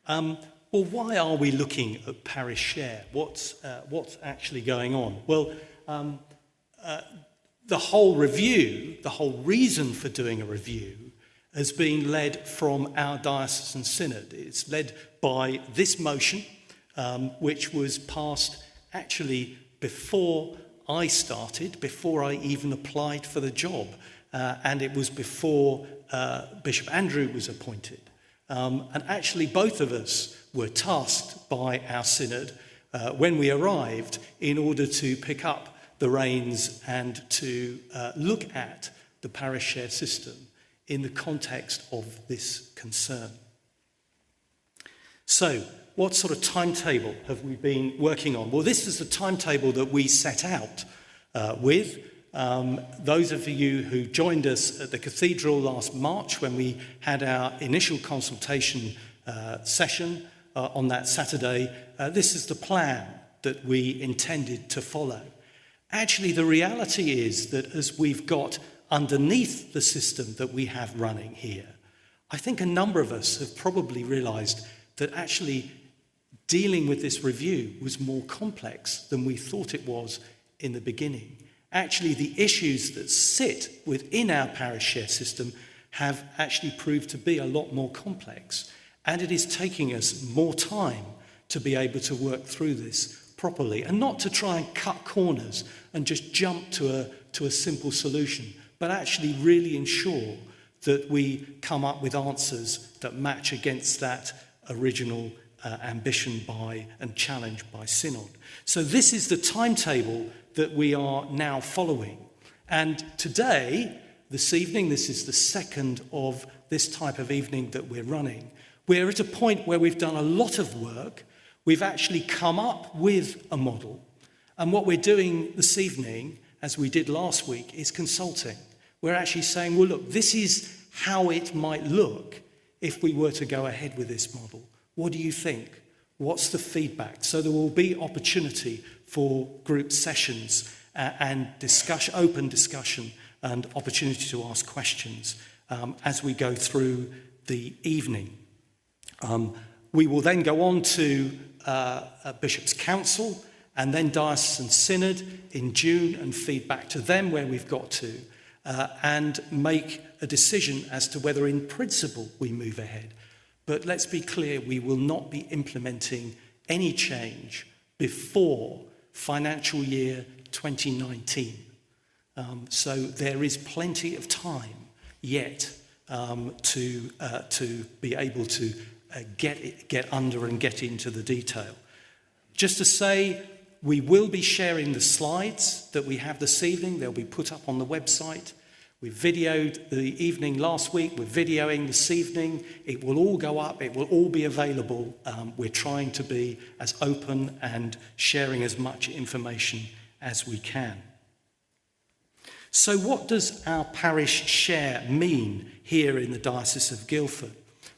Well, why are we looking at parish share? What's actually going on? Well, the whole reason for doing a review has been led from our Diocesan Synod. It's led by this motion, which was passed actually before I started, before I even applied for the job, and it was before Bishop Andrew was appointed. And actually both of us were tasked by our synod when we arrived in order to pick up the reins and to look at the parish share system in the context of this concern. So, what sort of timetable have we been working on? Well, this is the timetable that we set out with. Those of you who joined us at the Cathedral last March when we had our initial consultation session on that Saturday, this is the plan that we intended to follow. Actually, the reality is that as we've got underneath the system that we have running here, I think a number of us have probably realised that actually dealing with this review was more complex than we thought it was in the beginning. Actually, the issues that sit within our parish share system have actually proved to be a lot more complex. And it is taking us more time to be able to work through this properly and not to try and cut corners and just jump to a simple solution, but actually really ensure that we come up with answers that match against that original ambition by and challenge by Synod. So this is the timetable that we are now following. And today, this evening, this is the second of this type of evening that we're running. We're at a point where we've done a lot of work. We've actually come up with a model. And what we're doing this evening, as we did last week, is consulting. We're actually saying, well, look, this is how it might look if we were to go ahead with this model. What do you think? What's the feedback? So there will be opportunity for group sessions and discussion, open discussion and opportunity to ask questions as we go through the evening. We will then go on to a Bishop's Council and then Diocesan Synod in June and feed back to them where we've got to and make a decision as to whether in principle we move ahead. But let's be clear, we will not be implementing any change before financial year 2019. So there is plenty of time yet to be able to get under and get into the detail. Just to say, we will be sharing the slides that we have this evening. They'll be put up on the website. We videoed the evening last week. We're videoing this evening. It will all go up. It will all be available. We're trying to be as open and sharing as much information as we can. So what does our parish share mean here in the Diocese of Guildford?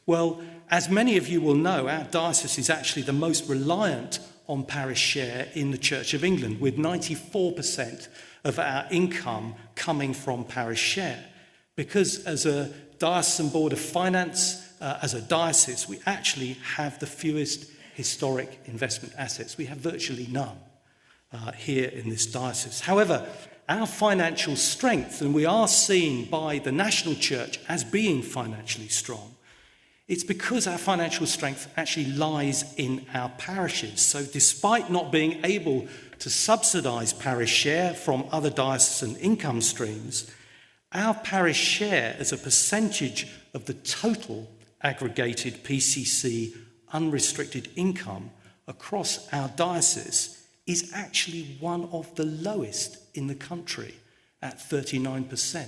Well, as many of you will know, our diocese is actually the most reliant on parish share in the Church of England, with 94% of our income coming from parish share. Because as a Diocesan Board of Finance, as a diocese, we actually have the fewest historic investment assets. We have virtually none here in this diocese. However, our financial strength, and we are seen by the national church as being financially strong, it's because our financial strength actually lies in our parishes. So despite not being able to subsidise parish share from other diocesan income streams, our parish share as a percentage of the total aggregated PCC unrestricted income across our diocese is actually one of the lowest in the country at 39%.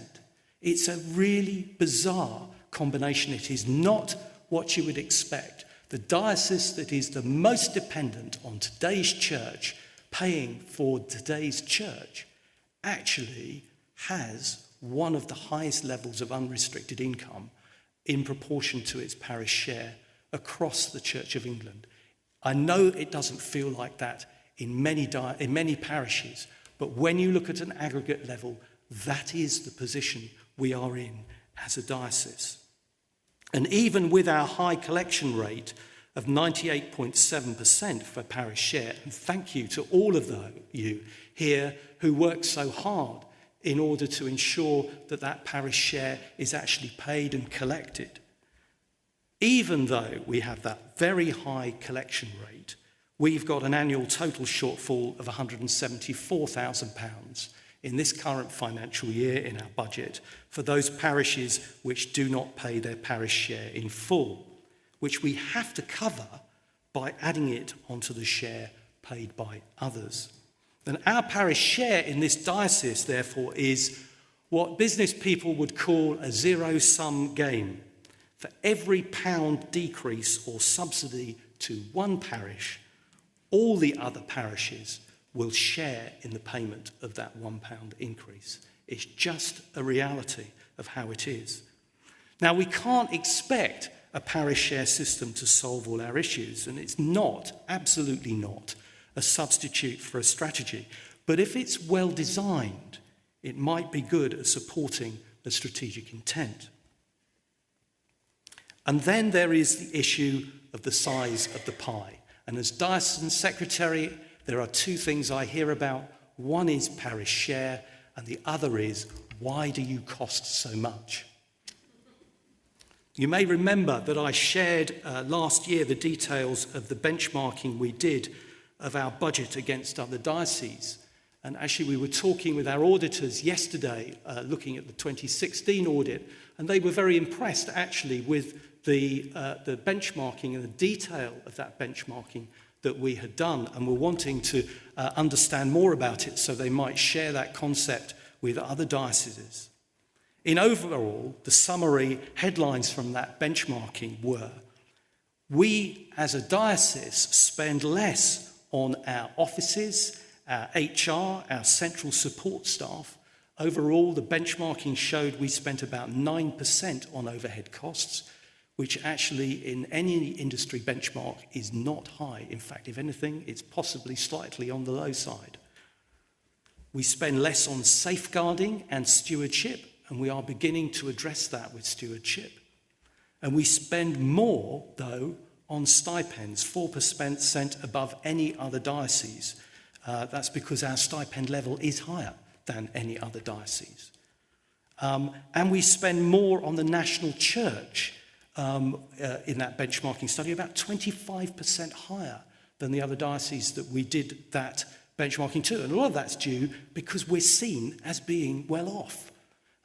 It's a really bizarre combination. It is not what you would expect. The diocese that is the most dependent on today's church paying for today's church actually has one of the highest levels of unrestricted income in proportion to its parish share across the Church of England. I know it doesn't feel like that in many parishes, but when you look at an aggregate level, that is the position we are in as a diocese. And even with our high collection rate, of 98.7% for parish share. And thank you to all of you here who work so hard in order to ensure that that parish share is actually paid and collected. Even though we have that very high collection rate, we've got an annual total shortfall of £174,000 in this current financial year in our budget for those parishes which do not pay their parish share in full, which we have to cover by adding it onto the share paid by others. And our parish share in this diocese, therefore, is what business people would call a zero-sum game. For every pound decrease or subsidy to one parish, all the other parishes will share in the payment of that £1 increase. It's just a reality of how it is. Now, we can't expect a parish share system to solve all our issues, and it's not, absolutely not, a substitute for a strategy. But if it's well designed, it might be good at supporting the strategic intent. And then there is the issue of the size of the pie. And as Diocesan Secretary, there are two things I hear about. One is parish share, and the other is, why do you cost so much? You may remember that I shared last year the details of the benchmarking we did of our budget against other dioceses. And actually, we were talking with our auditors yesterday, looking at the 2016 audit, and they were very impressed, actually, with the benchmarking and the detail of that benchmarking that we had done, and were wanting to understand more about it so they might share that concept with other dioceses. In overall, the summary headlines from that benchmarking were: we as a diocese spend less on our offices, our HR, our central support staff. Overall, the benchmarking showed we spent about 9% on overhead costs, which actually in any industry benchmark is not high. In fact, if anything, it's possibly slightly on the low side. We spend less on safeguarding and stewardship, and we are beginning to address that with stewardship. And we spend more, though, on stipends, 4% above any other diocese. That's because our stipend level is higher than any other diocese. And we spend more on the national church in that benchmarking study, about 25% higher than the other dioceses that we did that benchmarking to. And a lot of that's due because we're seen as being well off.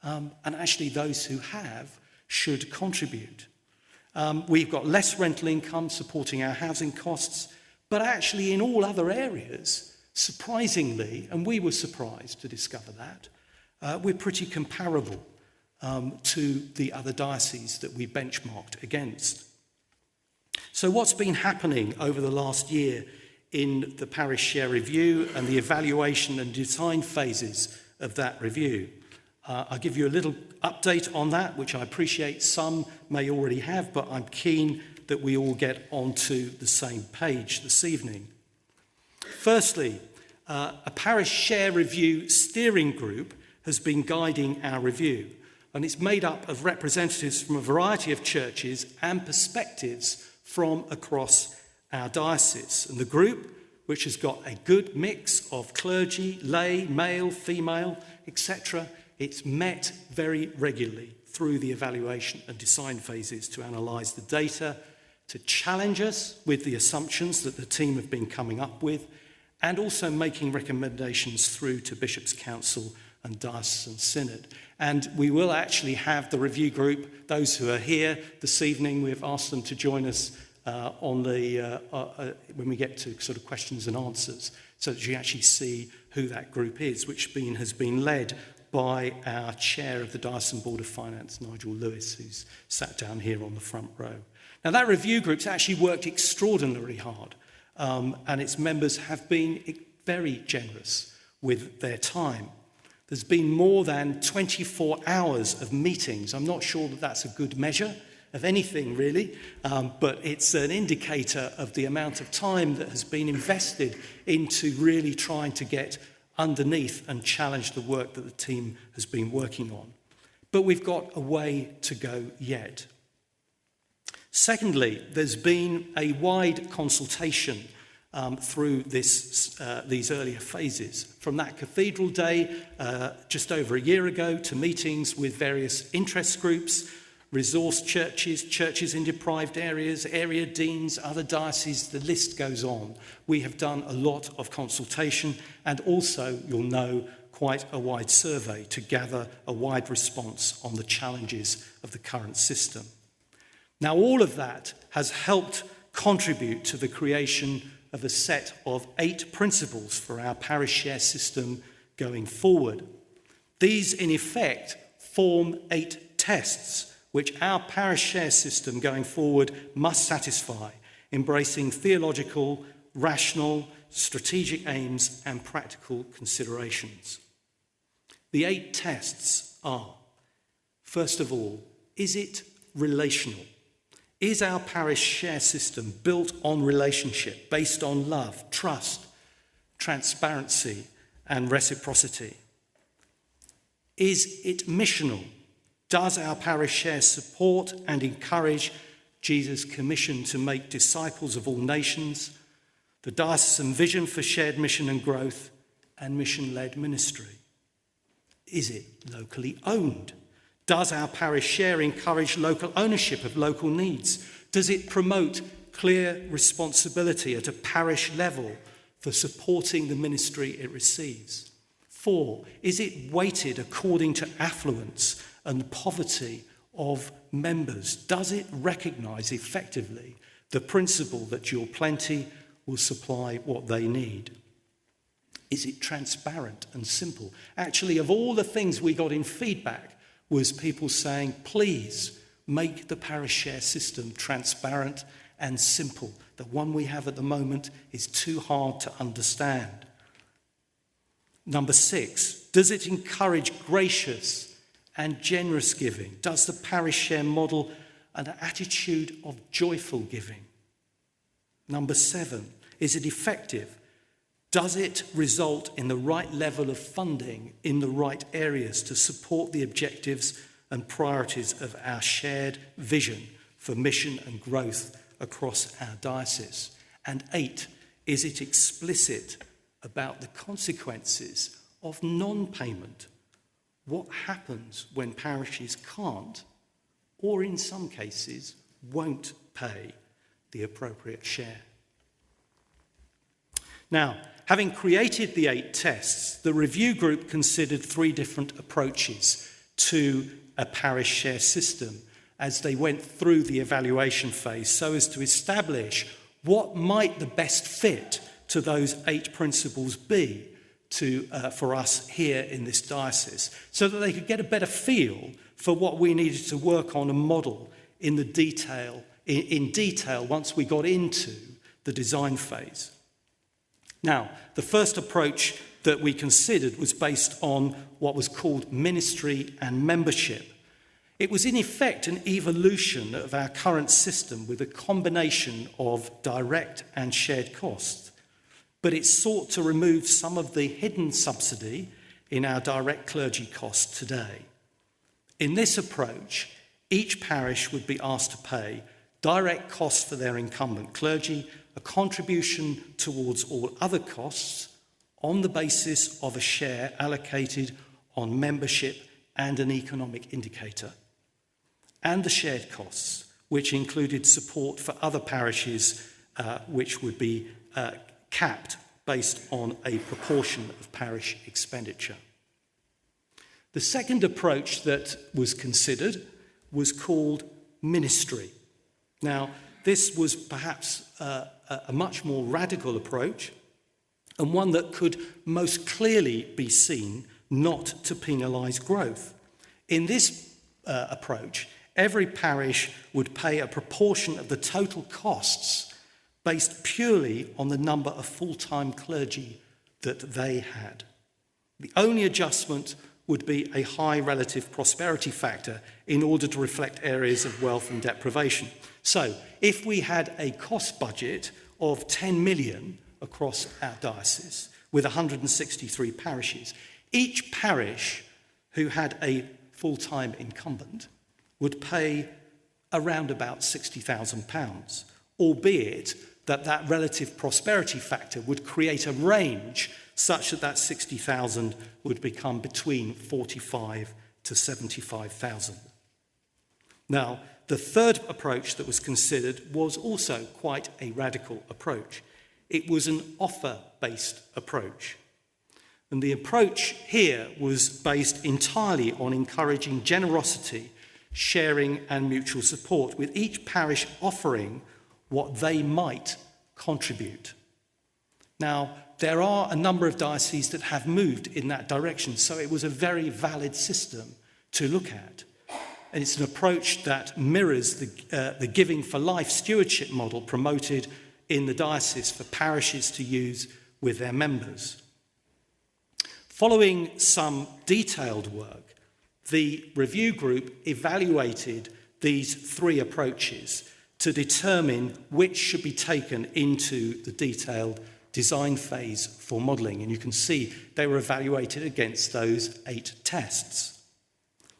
And actually those who have should contribute. We've got less rental income supporting our housing costs, but actually in all other areas, surprisingly, and we were surprised to discover that, we're pretty comparable to the other dioceses that we benchmarked against. So what's been happening over the last year in the parish share review and the evaluation and design phases of that review? I'll give you a little update on that, which I appreciate some may already have, but I'm keen that we all get onto the same page this evening. Firstly, a parish share review steering group has been guiding our review, and it's made up of representatives from a variety of churches and perspectives from across our diocese. And the group, which has got a good mix of clergy, lay, male, female, etc., it's met very regularly through the evaluation and design phases to analyse the data, to challenge us with the assumptions that the team have been coming up with, and also making recommendations through to Bishops' Council and Diocesan Synod. And we will actually have the review group, those who are here this evening, we've asked them to join us when we get to sort of questions and answers, so that you actually see who that group is, which has been led by our chair of the Diocesan Board of Finance, Nigel Lewis, who's sat down here on the front row. Now, that review group's actually worked extraordinarily hard, and its members have been very generous with their time. There's been more than 24 hours of meetings. I'm not sure that that's a good measure of anything, really, but it's an indicator of the amount of time that has been invested into really trying to get underneath and challenge the work that the team has been working on. But we've got a way to go yet. Secondly, there's been a wide consultation through these earlier phases, from that cathedral day just over a year ago to meetings with various interest groups, resource churches, churches in deprived areas, area deans, other dioceses, the list goes on. We have done a lot of consultation and also, you'll know, quite a wide survey to gather a wide response on the challenges of the current system. Now, all of that has helped contribute to the creation of a set of 8 principles for our parish share system going forward. These, in effect, form 8 tests which our parish share system going forward must satisfy, embracing theological, rational, strategic aims and practical considerations. The 8 tests are, first of all, is it relational? Is our parish share system built on relationship, based on love, trust, transparency, and reciprocity? Is it missional? Does our parish share support and encourage Jesus' commission to make disciples of all nations, the diocesan vision for shared mission and growth, and mission-led ministry? Is it locally owned? Does our parish share encourage local ownership of local needs? Does it promote clear responsibility at a parish level for supporting the ministry it receives? 4, is it weighted according to affluence and poverty of members? Does it recognise effectively the principle that your plenty will supply what they need? Is it transparent and simple? Actually, of all the things we got in feedback was people saying, please make the parish share system transparent and simple. The one we have at the moment is too hard to understand. Number 6, does it encourage gracious and generous giving? Does the parish share model an attitude of joyful giving? Number 7, is it effective? Does it result in the right level of funding in the right areas to support the objectives and priorities of our shared vision for mission and growth across our diocese? And 8, is it explicit about the consequences of non-payment? What happens when parishes can't, or in some cases, won't pay the appropriate share? Now, having created the 8 tests, the review group considered 3 different approaches to a parish share system as they went through the evaluation phase, so as to establish what might the best fit to those 8 principles be for us here in this diocese, so that they could get a better feel for what we needed to work on and model in detail once we got into the design phase. Now, the first approach that we considered was based on what was called ministry and membership. It was in effect an evolution of our current system with a combination of direct and shared costs, but it sought to remove some of the hidden subsidy in our direct clergy costs today. In this approach, each parish would be asked to pay direct costs for their incumbent clergy, a contribution towards all other costs on the basis of a share allocated on membership and an economic indicator, and the shared costs, which included support for other parishes, which would be capped based on a proportion of parish expenditure. The second approach that was considered was called ministry. Now, this was perhaps a much more radical approach, and one that could most clearly be seen not to penalise growth. In this approach, every parish would pay a proportion of the total costs based purely on the number of full-time clergy that they had. The only adjustment would be a high relative prosperity factor in order to reflect areas of wealth and deprivation. So, if we had a cost budget of 10 million across our diocese with 163 parishes, each parish who had a full-time incumbent would pay around about £60,000, albeit that relative prosperity factor would create a range such that 60,000 would become between 45 to 75,000. Now, the third approach that was considered was also quite a radical approach. It was an offer-based approach. And the approach here was based entirely on encouraging generosity, sharing and mutual support, with each parish offering what they might contribute. Now, there are a number of dioceses that have moved in that direction, so it was a very valid system to look at. And it's an approach that mirrors the Giving for Life stewardship model promoted in the diocese for parishes to use with their members. Following some detailed work, the review group evaluated these three approaches to determine which should be taken into the detailed design phase for modelling. And you can see they were evaluated against those 8 tests.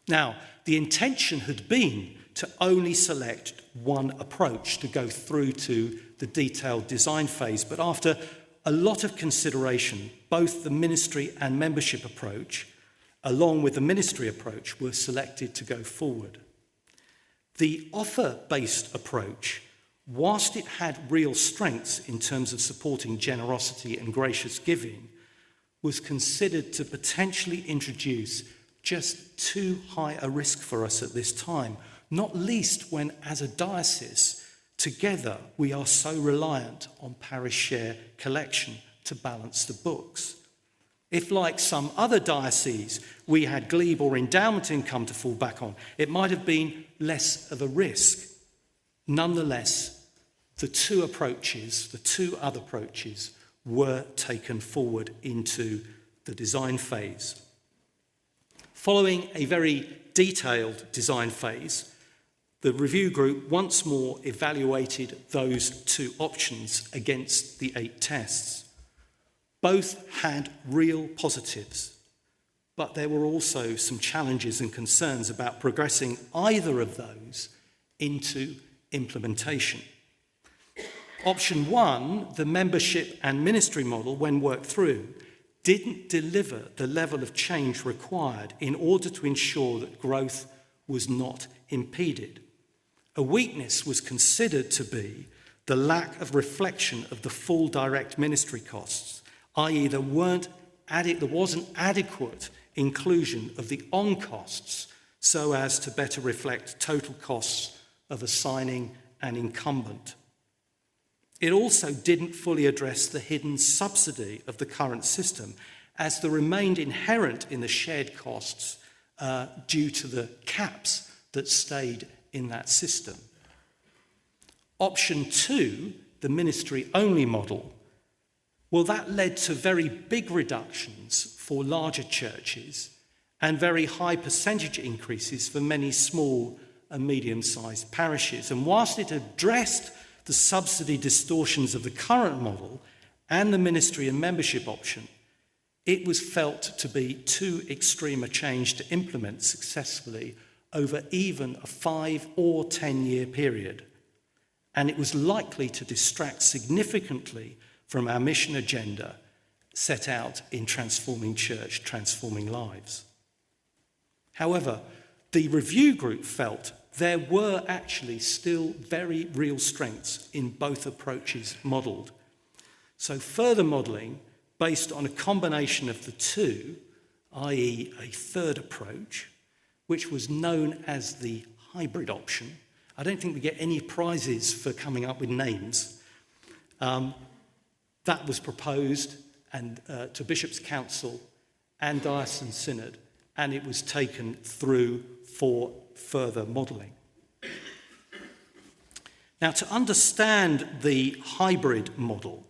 Now, the intention had been to only select one approach to go through to the detailed design phase, but after a lot of consideration, both the ministry and membership approach, along with the ministry approach, were selected to go forward. The offer-based approach, whilst it had real strengths in terms of supporting generosity and gracious giving, was considered to potentially introduce just too high a risk for us at this time, not least when, as a diocese, together we are so reliant on parish share collection to balance the books. If, like some other dioceses, we had glebe or endowment income to fall back on, it might have been less of a risk. Nonetheless, the two other approaches, were taken forward into the design phase. Following a very detailed design phase, the review group once more evaluated those 2 options against the 8 tests. Both had real positives, but there were also some challenges and concerns about progressing either of those into implementation. Option 1, the membership and ministry model, when worked through, didn't deliver the level of change required in order to ensure that growth was not impeded. A weakness was considered to be the lack of reflection of the full direct ministry costs, i.e. there wasn't adequate inclusion of the on-costs so as to better reflect total costs of assigning an incumbent. It also didn't fully address the hidden subsidy of the current system, as there remained inherent in the shared costs due to the caps that stayed in that system. Option 2, the ministry-only model, well, that led to very big reductions for larger churches and very high percentage increases for many small and medium-sized parishes. And whilst it addressed the subsidy distortions of the current model and the ministry and membership option, it was felt to be too extreme a change to implement successfully over even a 5 or 10-year period. And it was likely to distract significantly from our mission agenda set out in Transforming Church, Transforming Lives. However, the review group felt there were actually still very real strengths in both approaches modelled. So further modelling based on a combination of the two, i.e. a third approach, which was known as the hybrid option. I don't think we get any prizes for coming up with names. That was proposed to Bishop's Council and Diocesan Synod, and it was taken through for further modelling. Now, to understand the hybrid model,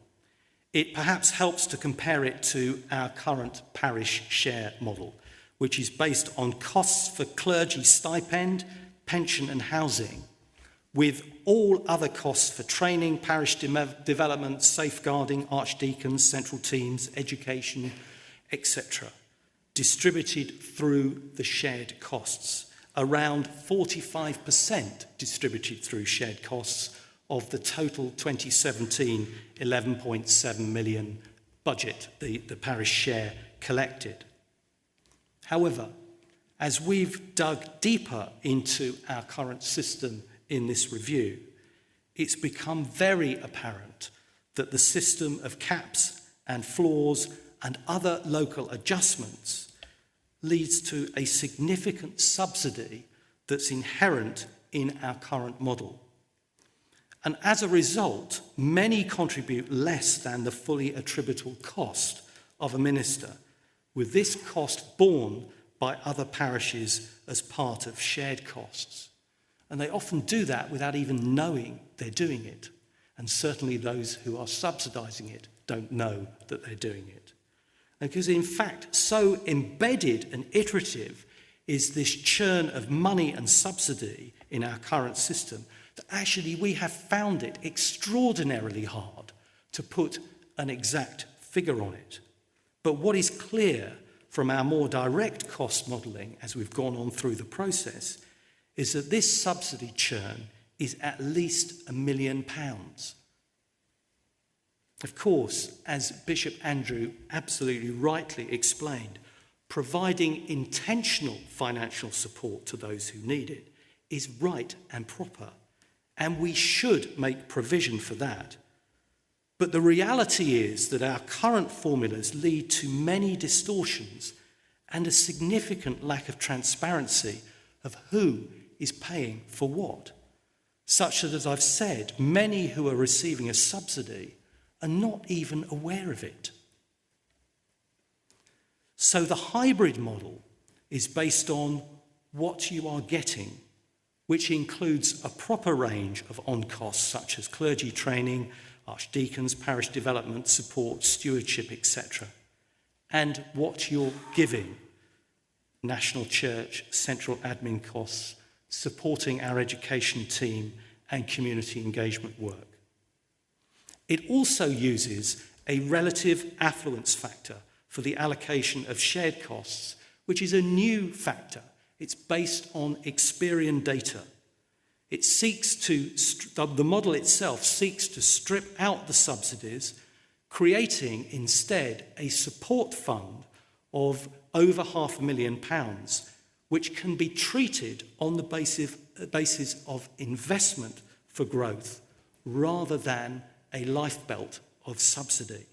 it perhaps helps to compare it to our current parish share model, which is based on costs for clergy stipend, pension and housing, with all other costs for training, parish development, safeguarding, archdeacons, central teams, education, etc., distributed through the shared costs. around 45% distributed through shared costs of the total 2017 11.7 million budget the parish share collected. However, as we've dug deeper into our current system in this review, it's become very apparent that the system of caps and floors and other local adjustments leads to a significant subsidy that's inherent in our current model. And as a result, many contribute less than the fully attributable cost of a minister, with this cost borne by other parishes as part of shared costs. And they often do that without even knowing they're doing it. And certainly those who are subsidising it don't know that they're doing it. Because in fact, so embedded and iterative is this churn of money and subsidy in our current system that actually we have found it extraordinarily hard to put an exact figure on it. But what is clear from our more direct cost modelling as we've gone on through the process is that this subsidy churn is at least £1 million. Of course, as Bishop Andrew absolutely rightly explained, providing intentional financial support to those who need it is right and proper, and we should make provision for that. But the reality is that our current formulas lead to many distortions and a significant lack of transparency of who is paying for what, such that, as I've said, many who are receiving a subsidy are not even aware of it. So the hybrid model is based on what you are getting, which includes a proper range of on-costs such as clergy training, archdeacons, parish development, support, stewardship, etc. And what you're giving, national church, central admin costs, supporting our education team and community engagement work. It also uses a relative affluence factor for the allocation of shared costs, which is a new factor. It's based on Experian data. It seeks to, the model itself seeks to strip out the subsidies, creating instead a support fund of over £500,000, which can be treated on the basis of investment for growth rather than a lifebelt of subsidy.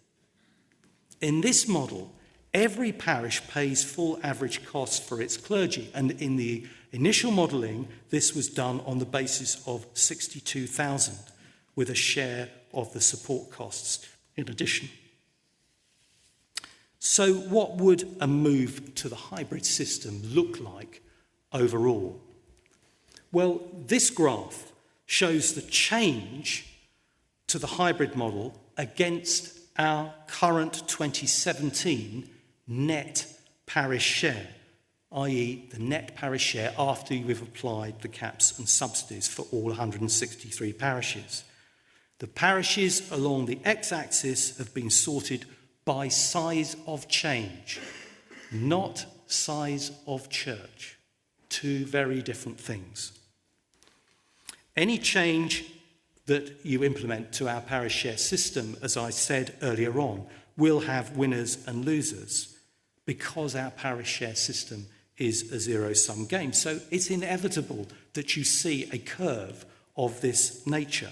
In this model, every parish pays full average costs for its clergy, and in the initial modelling, this was done on the basis of 62,000, with a share of the support costs in addition. So what would a move to the hybrid system look like overall? Well, this graph shows the change to the hybrid model against our current 2017 net parish share, i.e. the net parish share after we've applied the caps and subsidies for all 163 parishes. The parishes along the x-axis have been sorted by size of change, not size of church. Two very different things. Any change that you implement to our parish share system, as I said earlier on, will have winners and losers because our parish share system is a zero-sum game. So it's inevitable that you see a curve of this nature.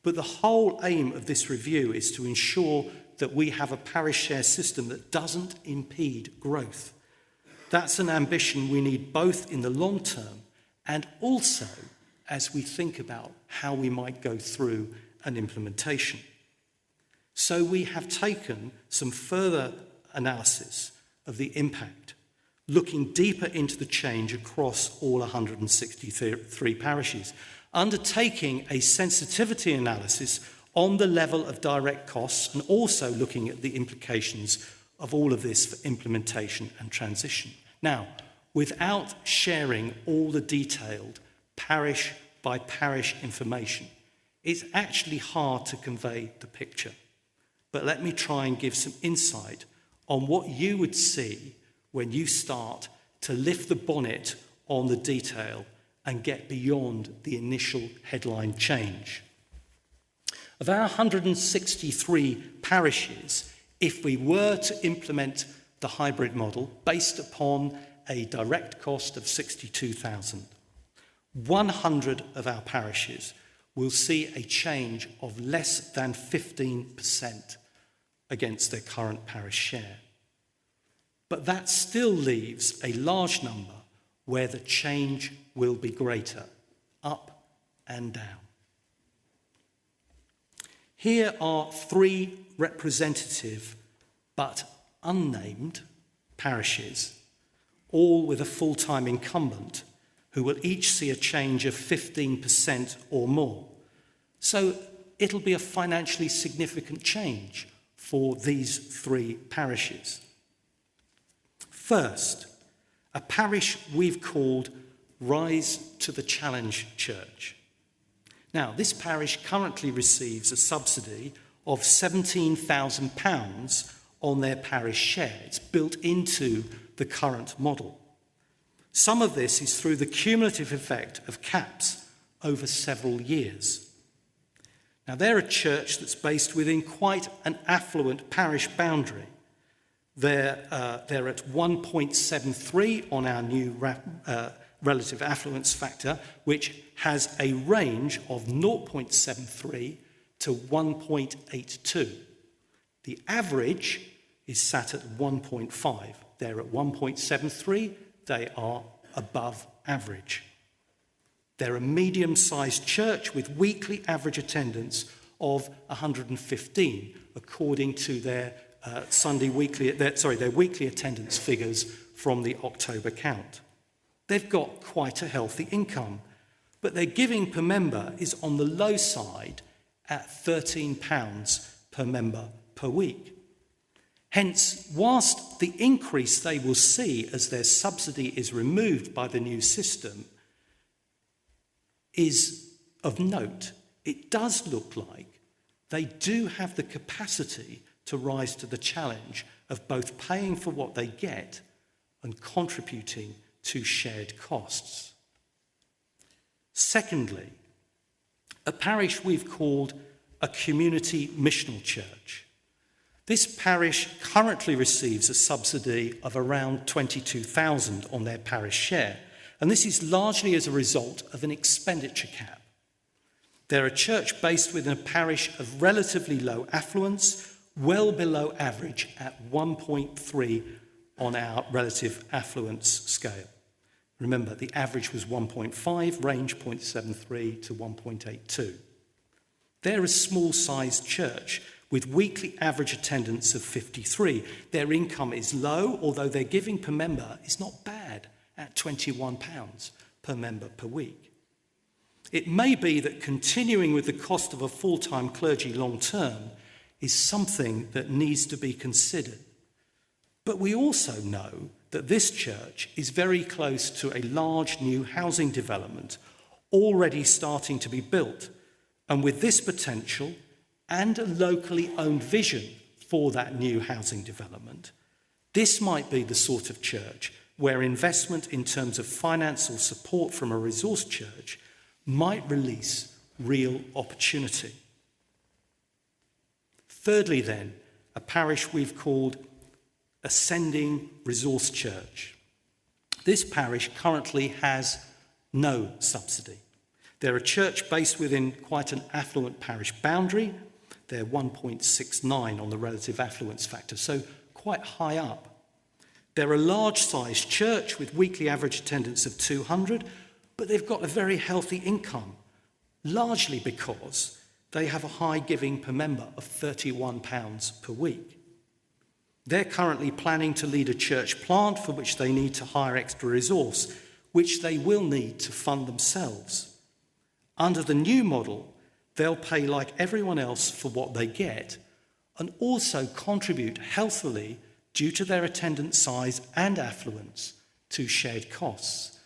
But the whole aim of this review is to ensure that we have a parish share system that doesn't impede growth. That's an ambition we need both in the long term and also as we think about how we might go through an implementation. So we have taken some further analysis of the impact, looking deeper into the change across all 163 parishes, undertaking a sensitivity analysis on the level of direct costs and also looking at the implications of all of this for implementation and transition. Now, without sharing all the detailed parish by parish information, it's actually hard to convey the picture. But let me try and give some insight on what you would see when you start to lift the bonnet on the detail and get beyond the initial headline change. Of our 163 parishes, if we were to implement the hybrid model based upon a direct cost of 62,000, 100 of our parishes will see a change of less than 15% against their current parish share. But that still leaves a large number where the change will be greater, up and down. Here are 3 representative but unnamed parishes, all with a full-time incumbent, who will each see a change of 15% or more. So it'll be a financially significant change for these 3 parishes. First, a parish we've called Rise to the Challenge Church. Now, this parish currently receives a subsidy of £17,000 on their parish share. It's built into the current model. Some of this is through the cumulative effect of caps over several years. Now, they're a church that's based within quite an affluent parish boundary. They're at 1.73 on our new relative affluence factor, which has a range of 0.73 to 1.82. The average is sat at 1.5. They're at 1.73. They are above average. They're a medium-sized church with weekly average attendance of 115, according to their their weekly attendance figures from the October count. They've got quite a healthy income, but their giving per member is on the low side at £13 per member per week. Hence, whilst the increase they will see as their subsidy is removed by the new system is of note, it does look like they do have the capacity to rise to the challenge of both paying for what they get and contributing to shared costs. Secondly, a parish we've called a community missional church. This parish currently receives a subsidy of around 22,000 on their parish share, and this is largely as a result of an expenditure cap. They're a church based within a parish of relatively low affluence, well below average at 1.3 on our relative affluence scale. Remember, the average was 1.5, range 0.73 to 1.82. They're a small-sized church with weekly average attendance of 53. Their income is low, although their giving per member is not bad at £21 per member per week. It may be that continuing with the cost of a full-time clergy long-term is something that needs to be considered. But we also know that this church is very close to a large new housing development already starting to be built. And with this potential and a locally owned vision for that new housing development, this might be the sort of church where investment in terms of financial support from a resource church might release real opportunity. Thirdly, then, a parish we've called Ascending Resource Church. This parish currently has no subsidy. They're a church based within quite an affluent parish boundary. They're 1.69 on the relative affluence factor, so quite high up. They're a large-sized church with weekly average attendance of 200, but they've got a very healthy income, largely because they have a high giving per member of £31 per week. They're currently planning to lead a church plant for which they need to hire extra resource, which they will need to fund themselves. Under the new model, they'll pay like everyone else for what they get and also contribute healthily due to their attendance size and affluence to shared costs.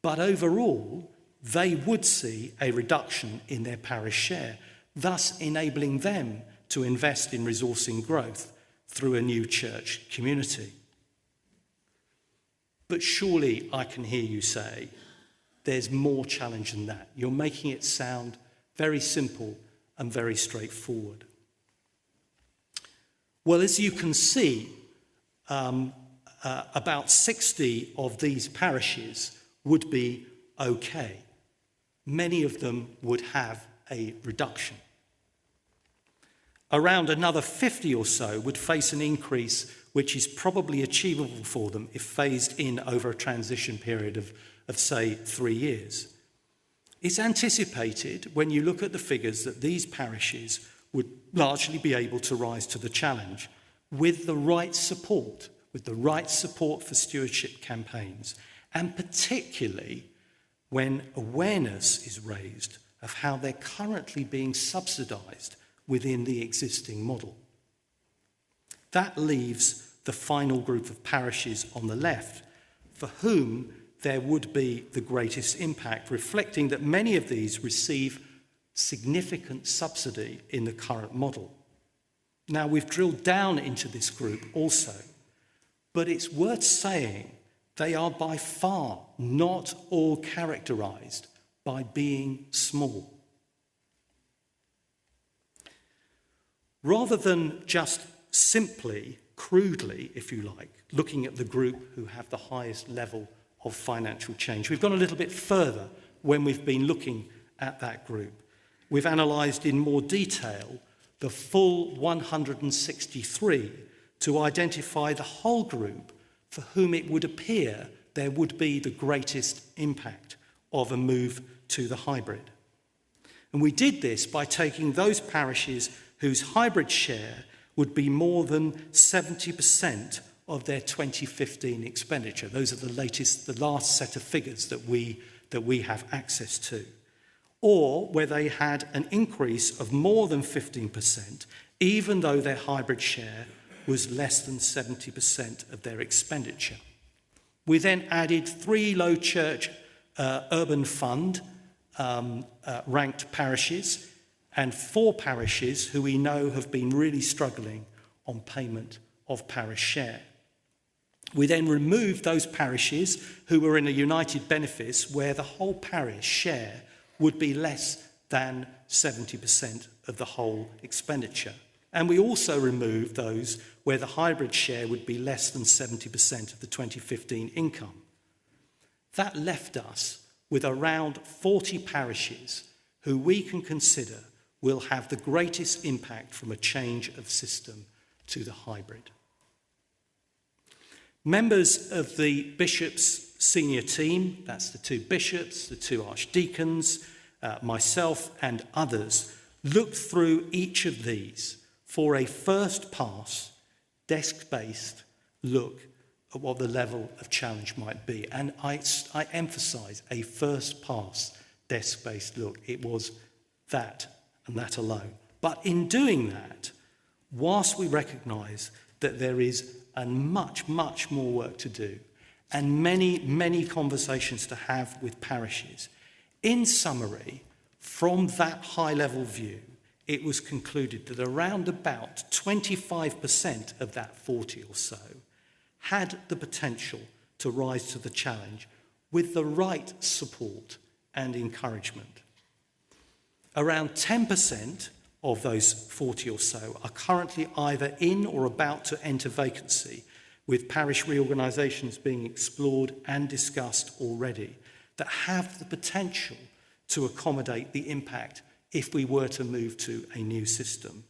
But overall, they would see a reduction in their parish share, thus enabling them to invest in resourcing growth through a new church community. But surely I can hear you say, there's more challenge than that. You're making it sound very simple and very straightforward. Well, as you can see, about 60 of these parishes would be okay. Many of them would have a reduction. Around another 50 or so would face an increase which is probably achievable for them if phased in over a transition period of say, 3 years. It's anticipated, when you look at the figures, that these parishes would largely be able to rise to the challenge with the right support for stewardship campaigns, and particularly when awareness is raised of how they're currently being subsidised within the existing model. That leaves the final group of parishes on the left, for whom there would be the greatest impact, reflecting that many of these receive significant subsidy in the current model. Now, we've drilled down into this group also, but it's worth saying they are by far not all characterised by being small. Rather than just simply, crudely, if you like, looking at the group who have the highest level of financial change, we've gone a little bit further when we've been looking at that group. We've analysed in more detail the full 163 to identify the whole group for whom it would appear there would be the greatest impact of a move to the hybrid. And we did this by taking those parishes whose hybrid share would be more than 70% of their 2015 expenditure. Those are the last set of figures that we have access to. Or where they had an increase of more than 15%, even though their hybrid share was less than 70% of their expenditure. We then added 3 low church urban fund ranked parishes and 4 parishes who we know have been really struggling on payment of parish share. We then removed those parishes who were in a united benefice where the whole parish share would be less than 70% of the whole expenditure. And we also removed those where the hybrid share would be less than 70% of the 2015 income. That left us with around 40 parishes who we can consider will have the greatest impact from a change of system to the hybrid. Members of the bishop's senior team, that's the 2 bishops, the 2 archdeacons, myself and others, looked through each of these for a first pass, desk-based look at what the level of challenge might be. And I emphasise a first pass, desk-based look. It was that and that alone. But in doing that, whilst we recognise that there is much, much more work to do and many, many conversations to have with parishes, in summary, from that high-level view, it was concluded that around about 25% of that 40 or so had the potential to rise to the challenge with the right support and encouragement. Around 10% of those 40 or so are currently either in or about to enter vacancy, with parish reorganisations being explored and discussed already, that have the potential to accommodate the impact if we were to move to a new system.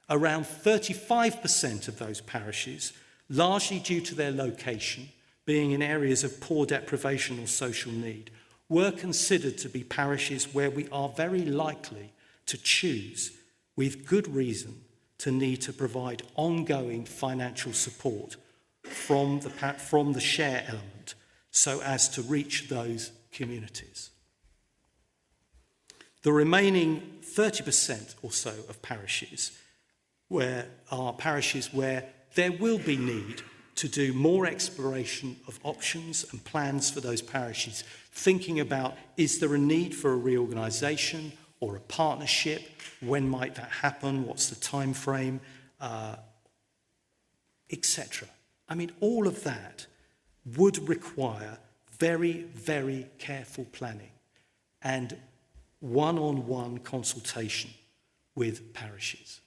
Around 35% of those parishes, largely due to their location, being in areas of poor deprivation or social need, were considered to be parishes where we are very likely to choose, with good reason, to need to provide ongoing financial support from the share element so as to reach those communities. The remaining 30% or so of parishes are parishes where there will be need to do more exploration of options and plans for those parishes, thinking about, is there a need for a reorganisation or a partnership? When might that happen? What's the time frame? Etc. I mean, all of that would require very, very careful planning and one-on-one consultation with parishes.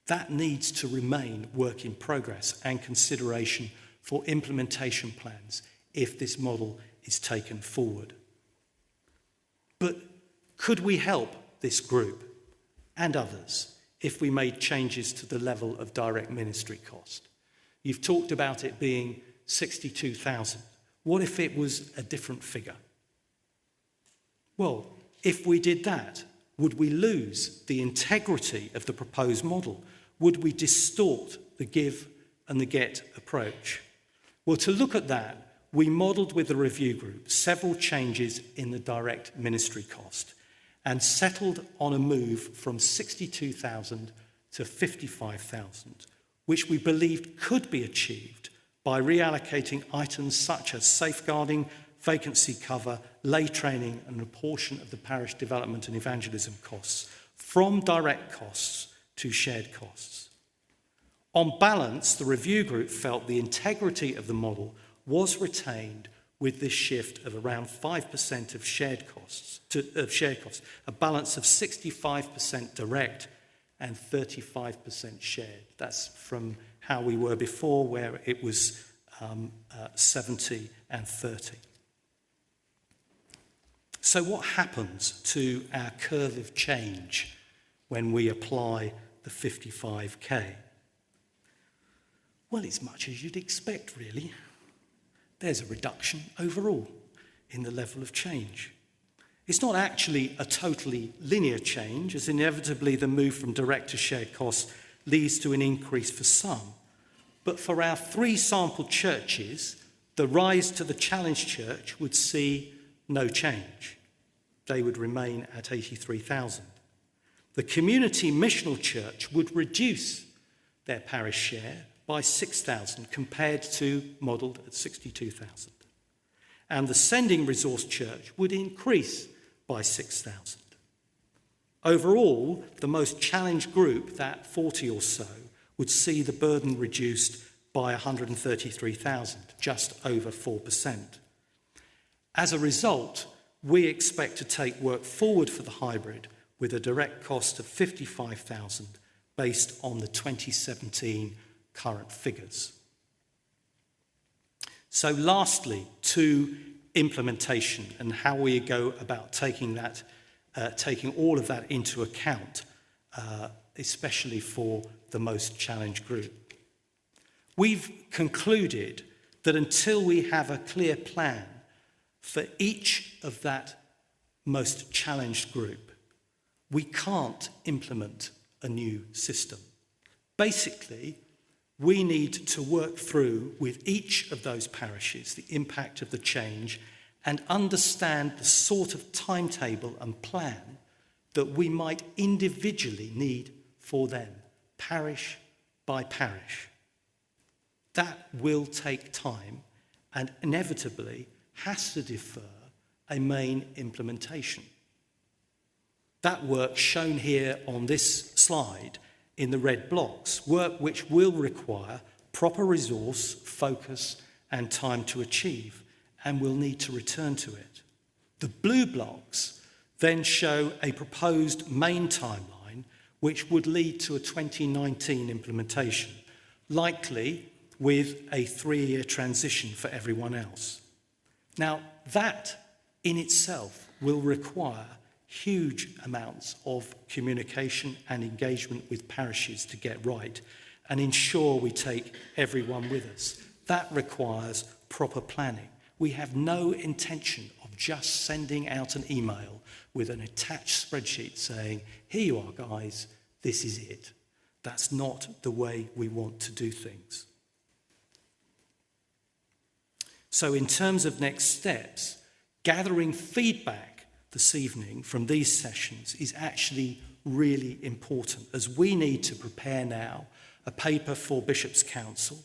That needs to remain work in progress and consideration for implementation plans if this model is taken forward. But could we help this group and others if we made changes to the level of direct ministry cost? You've talked about it being 62,000. What if it was a different figure? Well, if we did that, would we lose the integrity of the proposed model? Would we distort the give and the get approach? Well, to look at that, we modelled with the review group several changes in the direct ministry cost and settled on a move from 62,000 to 55,000, which we believed could be achieved by reallocating items such as safeguarding, vacancy cover, lay training, and a portion of the parish development and evangelism costs from direct costs to shared costs. On balance, the review group felt the integrity of the model was retained with this shift of around 5% of shared costs, a balance of 65% direct and 35% shared. That's from how we were before, where it was 70 and 30. So what happens to our curve of change when we apply the 55k? Well, it's much as you'd expect, really. There's a reduction overall in the level of change. It's not actually a totally linear change, as inevitably the move from direct to shared costs leads to an increase for some. But for our 3 sample churches, the rise to the challenge church would see no change. They would remain at 83,000. The community missional church would reduce their parish share by 6,000 compared to modelled at 62,000. And the sending resource church would increase by 6,000. Overall, the most challenged group, that 40 or so, would see the burden reduced by 133,000, just over 4%. As a result, we expect to take work forward for the hybrid with a direct cost of 55,000 based on the 2017 current figures. So lastly, to implementation and how we go about taking all of that into account, especially for the most challenged group. We've concluded that until we have a clear plan for each of that most challenged group, we can't implement a new system. Basically, we need to work through with each of those parishes the impact of the change and understand the sort of timetable and plan that we might individually need for them, parish by parish. That will take time and inevitably has to defer a main implementation. That work shown here on this slide in the red blocks, work which will require proper resource, focus and time to achieve, and we'll need to return to it. The blue blocks then show a proposed main timeline which would lead to a 2019 implementation, likely with a 3-year transition for everyone else. Now, that in itself will require huge amounts of communication and engagement with parishes to get right and ensure we take everyone with us. That requires proper planning. We have no intention of just sending out an email with an attached spreadsheet saying, here you are, guys, this is it. That's not the way we want to do things. So in terms of next steps, gathering feedback this evening from these sessions is actually really important, as we need to prepare now a paper for Bishops' Council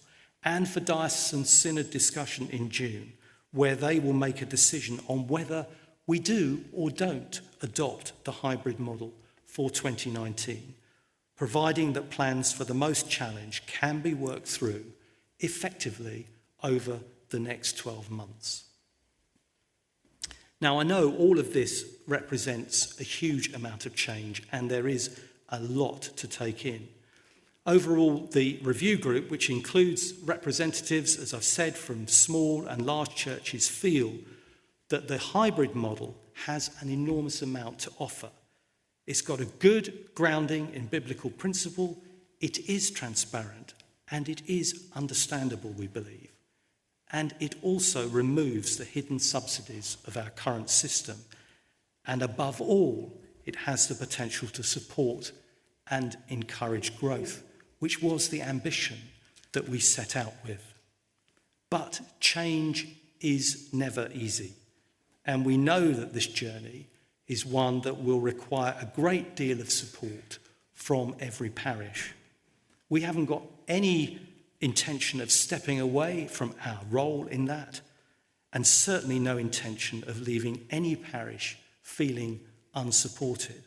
and for Diocesan Synod discussion in June, where they will make a decision on whether we do or don't adopt the hybrid model for 2019, providing that plans for the most challenged can be worked through effectively over the next 12 months. Now, I know all of this represents a huge amount of change, and there is a lot to take in. Overall, the review group, which includes representatives, as I've said, from small and large churches, feel that the hybrid model has an enormous amount to offer. It's got a good grounding in biblical principle, it is transparent, and it is understandable, we believe. And it also removes the hidden subsidies of our current system. And above all, it has the potential to support and encourage growth, which was the ambition that we set out with. But change is never easy. And we know that this journey is one that will require a great deal of support from every parish. We haven't got any intention of stepping away from our role in that, and certainly no intention of leaving any parish feeling unsupported.